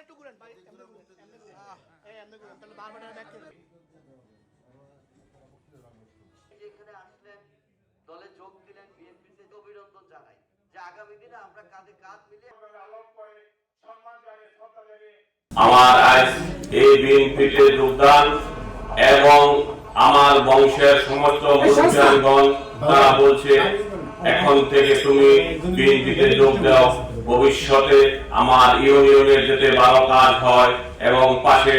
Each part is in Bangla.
একটু ঘুরেন ভাই, এমনি ঘুরেন তাহলে বারবার ব্যাক করবেন। এখানে আসলেন, দলে যোগ দিলেন, বিএনপিতে অভিনন্দন জানাই যে আগামী দিনে আমরা কাঁধে কাঁধ মিলিয়ে আমার আজ এই বিএনপিতে যোগদান এবং আমার বংশের সমস্ত মুসলমানগণ তারা বলছে এখন থেকে তুমি বিএনপিতে যোগ দাও, ভবিষ্যতে আমার ইউনিয়নের যাতে ভালো কাজ হয় এবং পাশে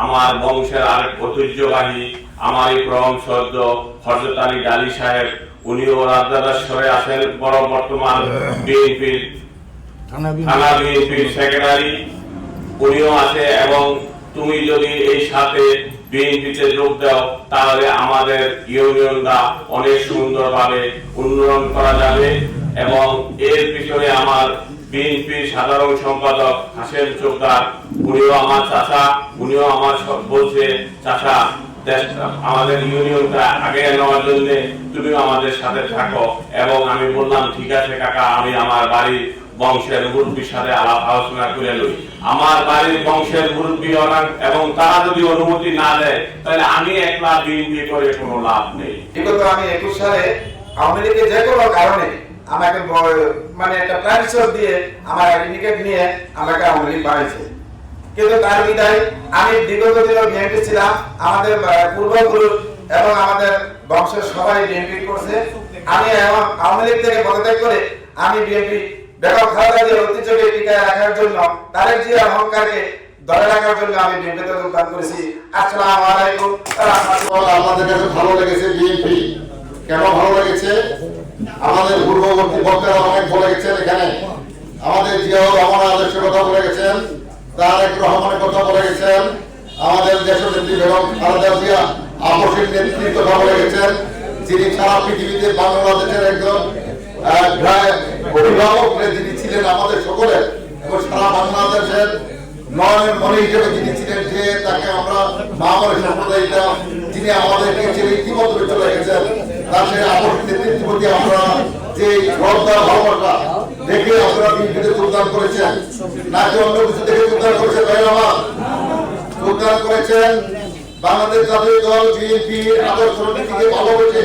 আমার বংশের আরেক ঐতিহ্যবাহী আমারই পরম শ্রদ্ধ হযরত আলী ডালি সাহেব, উনিও রাজদাসরে আছেন, বর্তমান বিএনপির থানা বিএনপির সেক্রেটারি উনিও আছে, এবং তুমি যদি এই সাথে বিএনপিতে যোগ দাও তাহলে আমাদের ইউনিয়নটা অনেক সুন্দরভাবে উন্নয়ন করা যাবে। এবং এর পিছনে আমার বিএনপির সাধারণ সম্পাদক হাসেম চোপদার, উনিও আমার চাচা, উনিও আমার বলছে চাচা আমাদের ইউনিয়নটা আগে নেওয়ার জন্য তুমিও আমাদের সাথে থাকো। এবং আমি বললাম ঠিক আছে কাকা, আমি আমার বাড়ির বংশের মুরব্বীর সাথে আলাপ আলোচনা করে লই। আমার বাড়ির বংশের মুরব্বী এবং তারা যদি অনুমতি না দেয় তাহলে আমি একলা বিএনপি করে কোনো লাভ নেই। বিগত আমি 21 সালে আওয়ামী লীগের যে কোনো কারণে আমাকে মানে একটা ট্রান্সফার দিয়ে আমার আইডেন্টিটি নিয়ে আমাকে আওয়ামী লীগ বানাইছে, কিন্তু তার বিদায় আমি বিগত দিনে বিএনপি ছিলাম, আমাদের পূর্বপুরুষ এবং আমাদের বংশের সবাই বিএনপি করছে। আমি আওয়ামী লীগ থেকে পদত্যাগ করে আমি বিএনপি বেগম খালেদা জিয়ার ঐতিহ্যকে টিকায় রাখার জন্য, তারেক জিয়ার অহংকারকে ধরে রাখার জন্য আমি বিএনপিতে যোগদান করেছি। আসসালামু আলাইকুম ওয়া রাহমাতুল্লাহ। আমাদের কাছে ভালো লেগেছে বিএনপি, কেন ভালো লেগেছে? আমাদের পূর্ববর্তী বক্তারা অনেক বলে গেছেন, এখানে আমাদের জিয়াউর রহমান আদর্শের কথা বলে গেছেন, তারেক রহমানের কথা বলে গেছেন, আমাদের দেশনেত্রী বেগম খালেদা জিয়া আপসের নেতৃত্বের কথা বলে গেছেন, যিনি সারা পৃথিবীতে বাংলাদেশের একজন অভিভাবক যিনি ছিলেন আমাদের সকলের, এবং সারা বাংলাদেশের নয়নের মনে হিসেবে যিনি ছিলেন, যে তাকে আমরা মামার সম্প্রদায়টা যিনি আমাদেরকে ছেড়ে ইতিমধ্যে চলে গেছেন, তার সেই আপসের নেতৃত্বের প্রতি আমরা যে শ্রদ্ধা ভালোবাসা দেখে আপনারা বিএনপিতে যোগদান করেছেন, নাকি অন্য কিছু দেখে যোগদান করেছেন? ভাই আমার যোগদান করেছেন বাংলাদেশ জাতীয় দল বিএনপির আদর্শ নীতিকে ভালোবেসে।